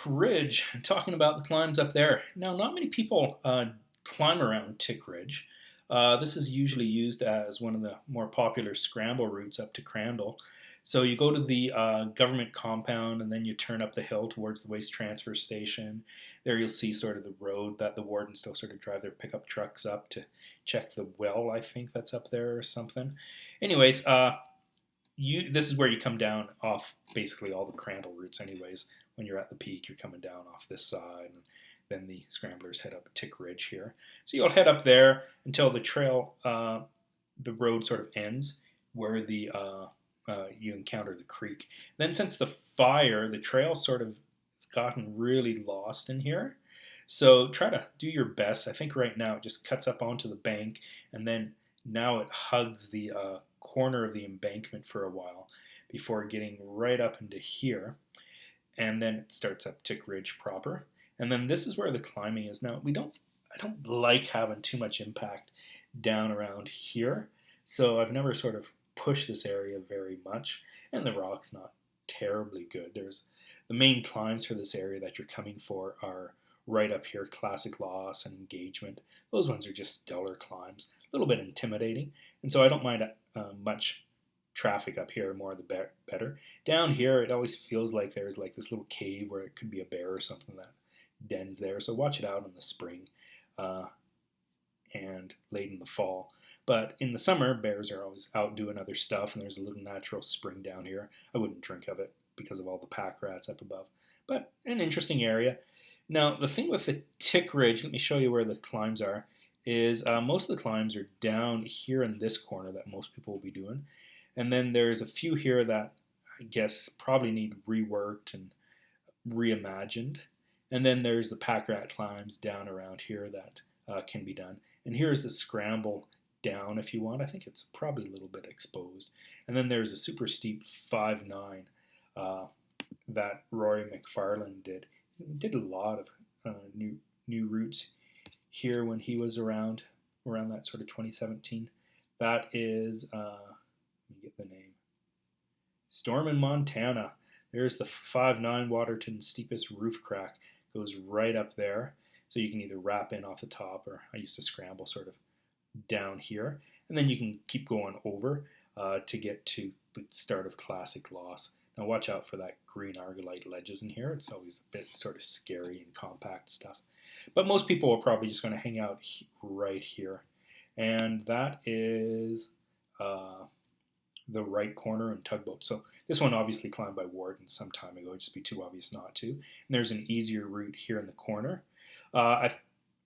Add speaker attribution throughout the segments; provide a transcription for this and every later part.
Speaker 1: Ridge, talking about the climbs up there. Now, not many people climb around Tick Ridge. This is usually used as one of the more popular scramble routes up to Crandall. So you go to the government compound and then you turn up the hill towards the waste transfer station. There you'll see sort of the road that the wardens still sort of drive their pickup trucks up to check the well, I think that's up there or something. Anyways, this is where you come down off basically all the Crandall routes anyways. When you're at the peak, you're coming down off this side, and then the scramblers head up Tick Ridge here. So you'll head up there until the trail, the road sort of ends where the you encounter the creek. Then since the fire, the trail sort of has gotten really lost in here. So try to do your best. I think right now it just cuts up onto the bank, and then now it hugs the corner of the embankment for a while before getting right up into here, and then it starts up Tick Ridge proper. And then this is where the climbing is. Now I don't like having too much impact down around here, so I've never sort of pushed this area very much, and the rock's not terribly good. There's the main climbs for this area that you're coming for are right up here, Classic Loss and Engagement. Those ones are just stellar climbs, a little bit intimidating, and so I don't mind much traffic up here, more the better. Down here, it always feels like there's like this little cave where it could be a bear or something that dens there. So watch it out in the spring uh, and late in the fall. But in the summer, bears are always out doing other stuff, and there's a little natural spring down here. I wouldn't drink of it because of all the pack rats up above. But an interesting area. Now, the thing with the Tick Ridge, let me show you where the climbs are, is most of the climbs are down here in this corner that most people will be doing. And then there's a few here that I guess probably need reworked and reimagined. And then there's the pack rat climbs down around here that can be done. And here's the scramble down if you want. I think it's probably a little bit exposed. And then there's a super steep 5-9 that Rory McFarland did. He did a lot of new routes here when he was around that sort of 2017. That is, let me get the name, Storm in Montana. There's the 5-9 Waterton steepest roof crack. Goes right up there. So you can either wrap in off the top, or I used to scramble sort of down here. And then you can keep going over to get to the start of Classic Loss. Now watch out for that green argillite ledges in here. It's always a bit sort of scary and compact stuff. But most people are probably just going to hang out right here. And that is the right corner and Tugboat. So this one obviously climbed by Wardens some time ago. It'd just be too obvious not to. And there's an easier route here in the corner. I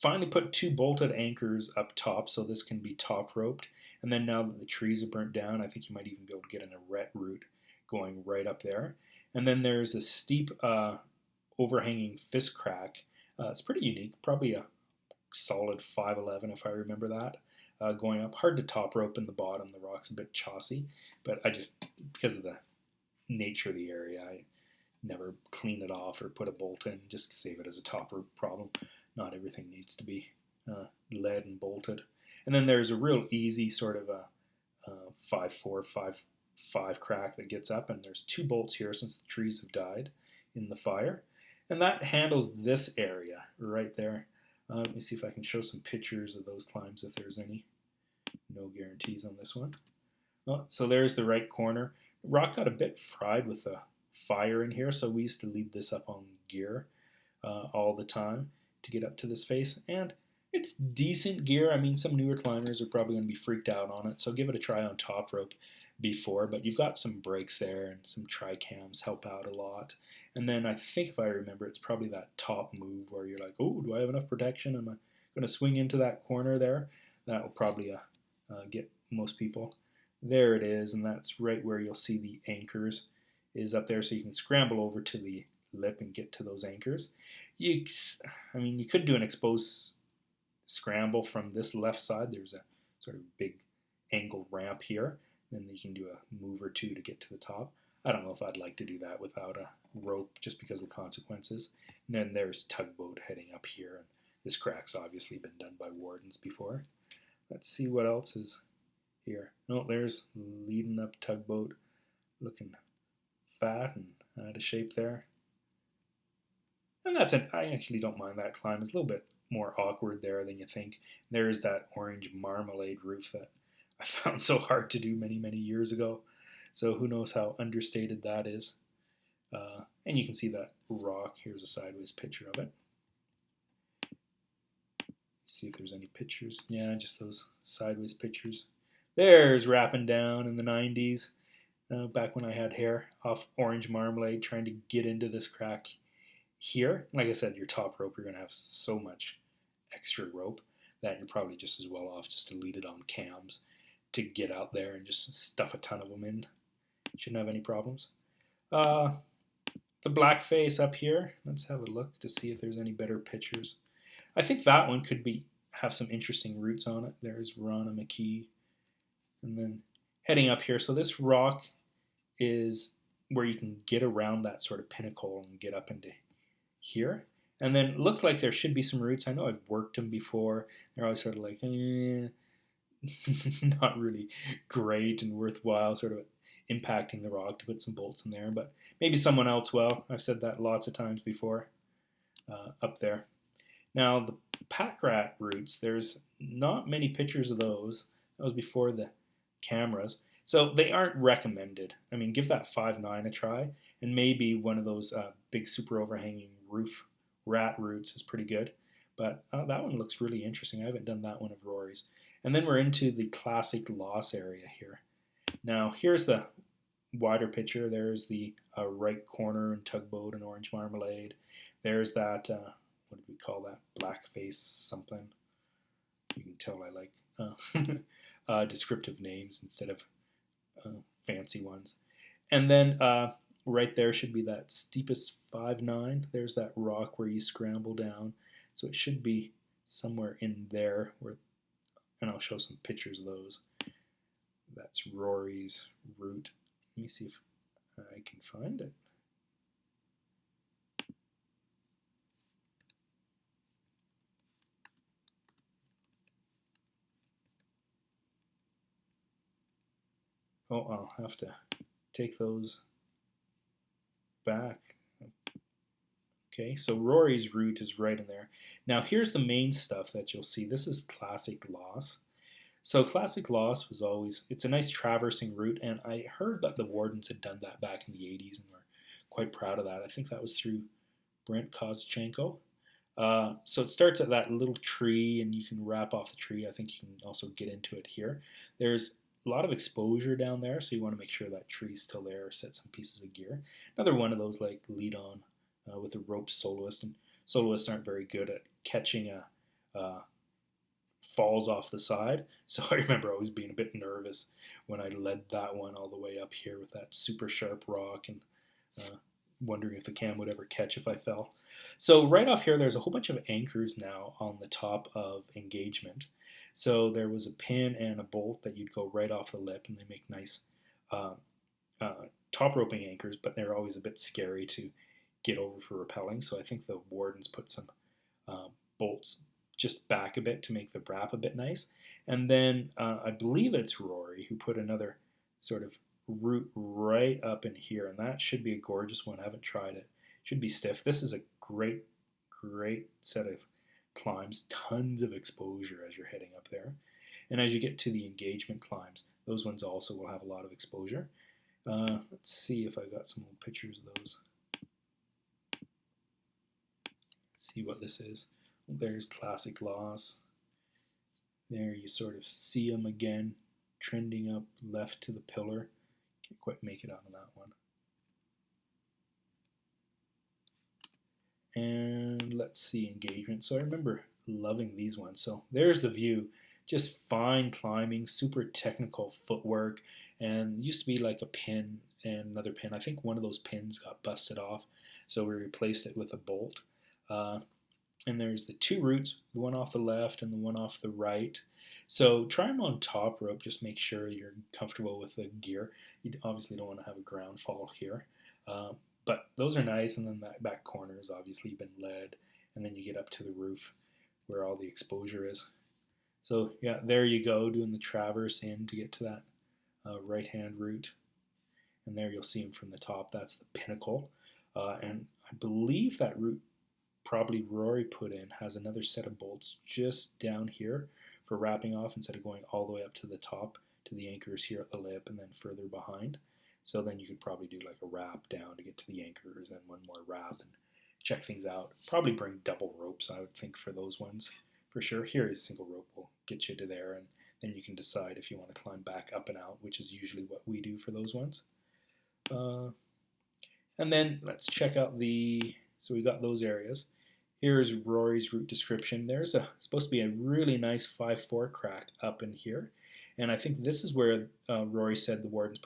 Speaker 1: finally put 2 bolted anchors up top, so this can be top roped. And then now that the trees are burnt down, I think you might even be able to get an arete route going right up there. And then there's a steep overhanging fist crack. It's pretty unique, probably a solid 5'11" if I remember that. Going up, hard to top rope in the bottom. The rock's a bit chossy, but I just, because of the nature of the area, I never clean it off or put a bolt in, just save it as a top rope problem. Not everything needs to be lead and bolted. And then there's a real easy sort of a 5'4", 5'5" crack that gets up, and there's 2 bolts here since the trees have died in the fire. And that handles this area right there. Let me see if I can show some pictures of those climbs if there's any. No guarantees on this one. Well, so there's the right corner. The rock got a bit fried with the fire in here, so we used to leave this up on gear all the time to get up to this face. And it's decent gear. I mean, some newer climbers are probably going to be freaked out on it, so give it a try on top rope before. But you've got some brakes there, and some tri-cams help out a lot. And then I think if I remember, it's probably that top move where you're like, oh, do I have enough protection? Am I going to swing into that corner there? That will probably get most people. There it is, and that's right where you'll see the anchors is up there, so you can scramble over to the lip and get to those anchors. You could do an exposed scramble from this left side. There's a sort of big angled ramp here. Then you can do a move or two to get to the top. I don't know if I'd like to do that without a rope just because of the consequences. And then there's Tugboat heading up here. And this crack's obviously been done by wardens before. Let's see what else is here. Oh, there's leading up Tugboat, looking fat and out of shape there. And I actually don't mind that climb. It's a little bit more awkward there than you think. There's that orange marmalade roof that I found so hard to do many, many years ago. So who knows how understated that is. And you can see that rock. Here's a sideways picture of it. See if there's any pictures. Yeah, just those sideways pictures. There's rapping down in the 90s, back when I had hair, off orange marmalade, trying to get into this crack here. Like I said, your top rope, you're going to have so much extra rope that you're probably just as well off just to lead it on cams to get out there and just stuff a ton of them in. Shouldn't have any problems. The black face up here, let's have a look to see if there's any better pictures. I think that one could have some interesting routes on it. There's Rana McKee. And then heading up here, so this rock is where you can get around that sort of pinnacle and get up into here. And then it looks like there should be some routes. I know I've worked them before. They're always sort of like, not really great and worthwhile, sort of impacting the rock to put some bolts in there. But maybe someone else will. I've said that lots of times before up there. Now, the pack rat routes, there's not many pictures of those. That was before the cameras. So they aren't recommended. I mean, give that 5.9 a try, and maybe one of those big super overhanging roof rat routes is pretty good. But that one looks really interesting. I haven't done that one of Rory's. And then we're into the classic loss area here. Now, here's the wider picture. There's the right corner and tugboat and orange marmalade. There's that, what do we call that? Blackface something. You can tell I like descriptive names instead of fancy ones. And then right there should be that steepest 5.9. There's that rock where you scramble down. So it should be somewhere in there, and I'll show some pictures of those. That's Rory's route. Let me see if I can find it. Oh, I'll have to take those back. Okay, so Rory's route is right in there. Now here's the main stuff that you'll see. This is classic loss. So classic loss was always, it's a nice traversing route, and I heard that the Wardens had done that back in the 80s and were quite proud of that. I think that was through Brent Kozchenko. So it starts at that little tree, and you can wrap off the tree. I think you can also get into it here. There's a lot of exposure down there, so you want to make sure that tree's still there, set some pieces of gear. Another one of those like lead on with a rope soloist, and soloists aren't very good at catching falls off the side. So I remember always being a bit nervous when I led that one all the way up here with that super sharp rock, and wondering if the cam would ever catch if I fell. So right off here, there's a whole bunch of anchors now on the top of engagement. So there was a pin and a bolt that you'd go right off the lip, and they make nice top roping anchors, but they're always a bit scary to get over for rappelling. So I think the Wardens put some bolts just back a bit to make the wrap a bit nice. And then I believe it's Rory who put another sort of route right up in here, and that should be a gorgeous one. I haven't tried it. Should be stiff. This is a great set of climbs, tons of exposure as you're heading up there. And as you get to the engagement climbs, those ones also will have a lot of exposure. Let's see if I got some old pictures of those. See what this is. There's classic loss. There you sort of see them again, trending up left to the pillar. Can't quite make it out on that one. And let's see, engagement. So I remember loving these ones. So there's the view. Just fine climbing, super technical footwork. And it used to be like a pin and another pin. I think one of those pins got busted off, so we replaced it with a bolt. And there's the two routes, the one off the left and the one off the right. So try them on top rope. Just make sure you're comfortable with the gear. You obviously don't want to have a ground fall here. But those are nice, and then that back corner has obviously been lead, and then you get up to the roof where all the exposure is. So yeah, there you go, doing the traverse in to get to that right-hand route. And there you'll see them from the top. That's the pinnacle. And I believe that route probably Rory put in has another set of bolts just down here for wrapping off instead of going all the way up to the top to the anchors here at the lip and then further behind. So then you could probably do like a wrap down to get to the anchors and one more wrap and check things out. Probably bring double ropes, I would think, for those ones for sure. Here is single rope will get you to there, and then you can decide if you want to climb back up and out, which is usually what we do for those ones. And then let's check out so we got those areas. Here's Rory's route description. There's supposed to be a really nice 5/4 crack up in here. And I think this is where Rory said the wardens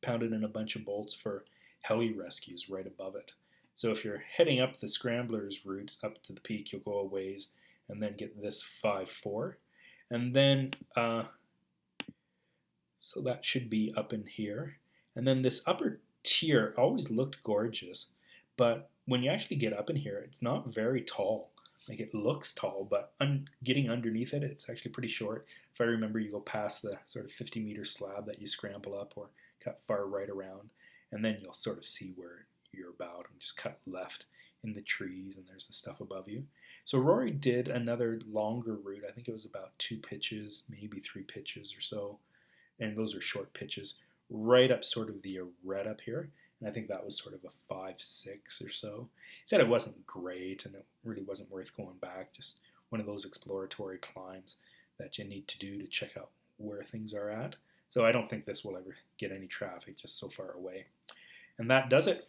Speaker 1: pounded in a bunch of bolts for heli rescues right above it. So if you're heading up the Scrambler's route up to the peak, you'll go a ways and then get this 5/4. And then, so that should be up in here. And then this upper tier always looked gorgeous, but when you actually get up in here, it's not very tall. Like it looks tall, but getting underneath it, it's actually pretty short. If I remember, you go past the sort of 50-meter slab that you scramble up or cut far right around, and then you'll sort of see where you're about and just cut left in the trees, and there's the stuff above you. So Rory did another longer route. I think it was about 2 pitches, maybe 3 pitches or so, and those are short pitches, right up sort of the red up here. And I think that was sort of a 5/6 or so. He said it wasn't great and it really wasn't worth going back, just one of those exploratory climbs that you need to do to check out where things are at. So I don't think this will ever get any traffic, just so far away. And that does it